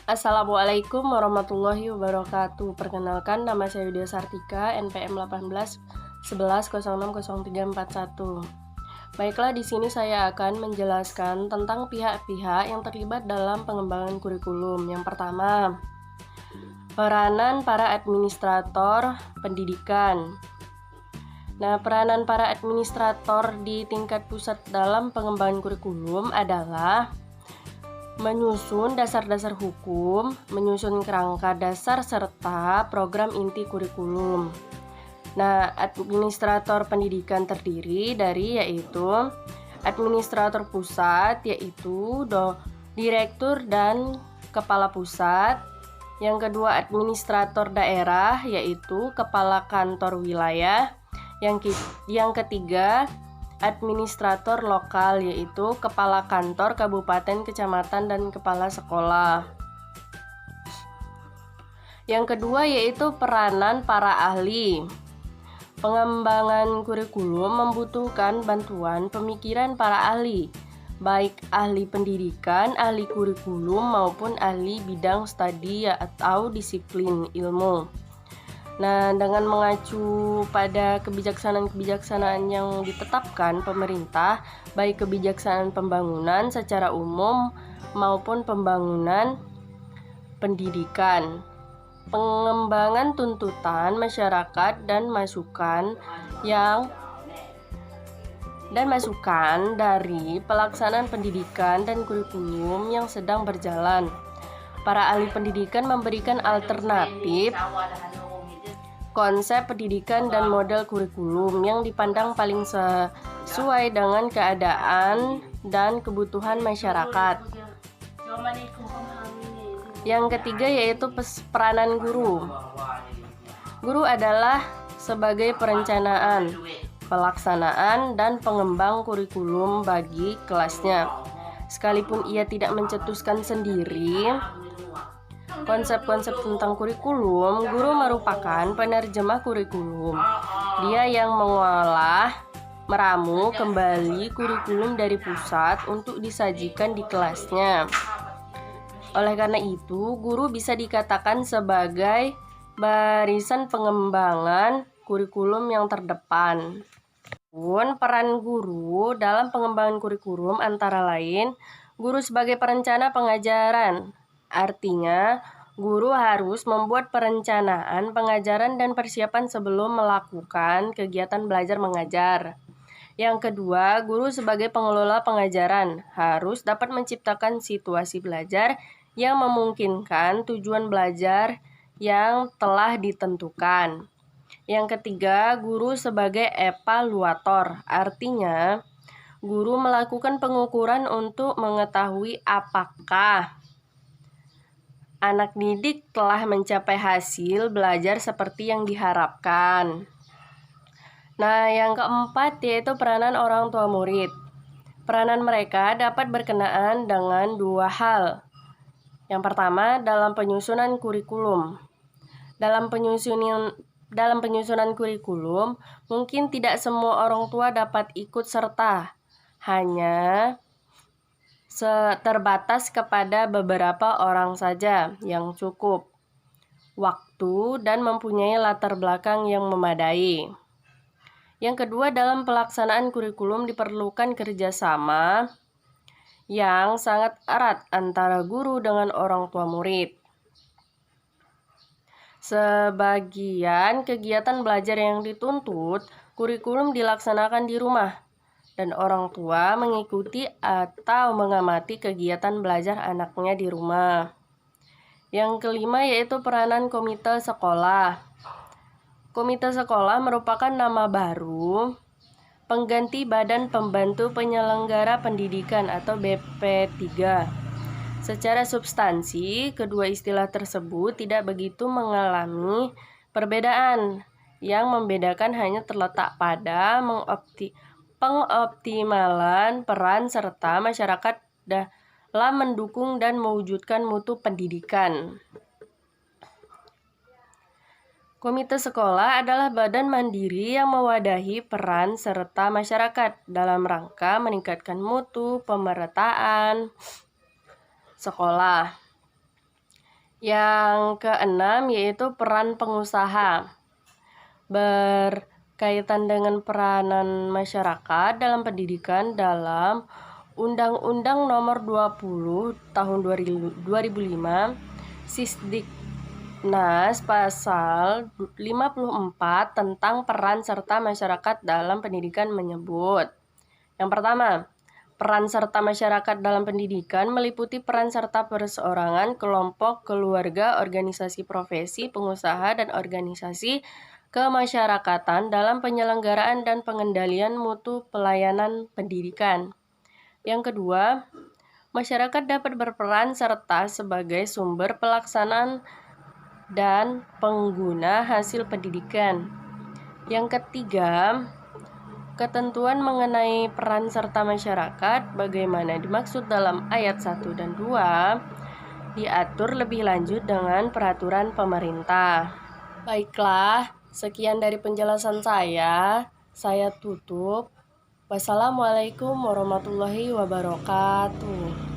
Assalamualaikum warahmatullahi wabarakatuh. Perkenalkan, nama saya Widya Sartika, NPM 18 11 06 0341. Baiklah, di sini saya akan menjelaskan tentang pihak-pihak yang terlibat dalam pengembangan kurikulum. Yang pertama, peranan para administrator pendidikan. Nah, peranan para administrator di tingkat pusat dalam pengembangan kurikulum adalah menyusun dasar-dasar hukum, menyusun kerangka dasar serta program inti kurikulum. Nah, administrator pendidikan terdiri dari yaitu administrator pusat, yaitu direktur dan kepala pusat. Yang kedua, administrator daerah, yaitu kepala kantor wilayah. Yang ketiga, administrator lokal, yaitu kepala kantor kabupaten, kecamatan, dan kepala sekolah. Yang kedua yaitu peranan para ahli. Pengembangan kurikulum membutuhkan bantuan pemikiran para ahli, baik ahli pendidikan, ahli kurikulum, maupun ahli bidang studi atau disiplin ilmu. Nah, dengan mengacu pada kebijaksanaan-kebijaksanaan yang ditetapkan pemerintah, baik kebijaksanaan pembangunan secara umum maupun pembangunan pendidikan, pengembangan tuntutan masyarakat dan masukan dari pelaksanaan pendidikan dan kurikulum yang sedang berjalan. Para ahli pendidikan memberikan alternatif konsep pendidikan dan model kurikulum yang dipandang paling sesuai dengan keadaan dan kebutuhan masyarakat. Yang ketiga yaitu peranan guru. Guru adalah sebagai perencanaan, pelaksanaan, dan pengembang kurikulum bagi kelasnya. Sekalipun ia tidak mencetuskan sendiri konsep-konsep tentang kurikulum, guru merupakan penerjemah kurikulum. Dia yang mengolah, meramu kembali kurikulum dari pusat untuk disajikan di kelasnya. Oleh karena itu, guru bisa dikatakan sebagai barisan pengembangan kurikulum yang terdepan. Peran guru dalam pengembangan kurikulum antara lain, guru sebagai perencana pengajaran. Artinya, guru harus membuat perencanaan pengajaran dan persiapan sebelum melakukan kegiatan belajar mengajar. Yang kedua, guru sebagai pengelola pengajaran harus dapat menciptakan situasi belajar yang memungkinkan tujuan belajar yang telah ditentukan. Yang ketiga, guru sebagai evaluator. Artinya, guru melakukan pengukuran untuk mengetahui apakah anak didik telah mencapai hasil belajar seperti yang diharapkan. Nah, yang keempat yaitu peranan orang tua murid. Peranan mereka dapat berkenaan dengan dua hal. Yang pertama, dalam penyusunan kurikulum. Dalam penyusunan kurikulum, mungkin tidak semua orang tua dapat ikut serta. Hanya terbatas kepada beberapa orang saja yang cukup waktu dan mempunyai latar belakang yang memadai. Yang kedua, dalam pelaksanaan kurikulum diperlukan kerjasama yang sangat erat antara guru dengan orang tua murid. Sebagian kegiatan belajar yang dituntut kurikulum dilaksanakan di rumah, dan orang tua mengikuti atau mengamati kegiatan belajar anaknya di rumah. Yang kelima yaitu peranan komite sekolah. Komite sekolah merupakan nama baru pengganti Badan Pembantu Penyelenggara Pendidikan atau BP3. Secara substansi, kedua istilah tersebut tidak begitu mengalami perbedaan. Yang membedakan hanya terletak pada pengoptimalan peran serta masyarakat dalam mendukung dan mewujudkan mutu pendidikan. Komite sekolah adalah badan mandiri yang mewadahi peran serta masyarakat dalam rangka meningkatkan mutu pemerataan sekolah. Yang keenam yaitu peran pengusaha. Berkaitan dengan peranan masyarakat dalam pendidikan dalam Undang-Undang Nomor 20 Tahun 2005, Sisdiknas Pasal 54 tentang peran serta masyarakat dalam pendidikan menyebut. Yang pertama, peran serta masyarakat dalam pendidikan meliputi peran serta perseorangan, kelompok, keluarga, organisasi profesi, pengusaha, dan organisasi kemasyarakatan dalam penyelenggaraan dan pengendalian mutu pelayanan pendidikan. Yang kedua, masyarakat dapat berperan serta sebagai sumber pelaksanaan dan pengguna hasil pendidikan. Yang ketiga, ketentuan mengenai peran serta masyarakat bagaimana dimaksud dalam ayat 1 dan 2 diatur lebih lanjut dengan peraturan pemerintah. Baiklah, sekian dari penjelasan saya tutup. Wassalamualaikum warahmatullahi wabarakatuh.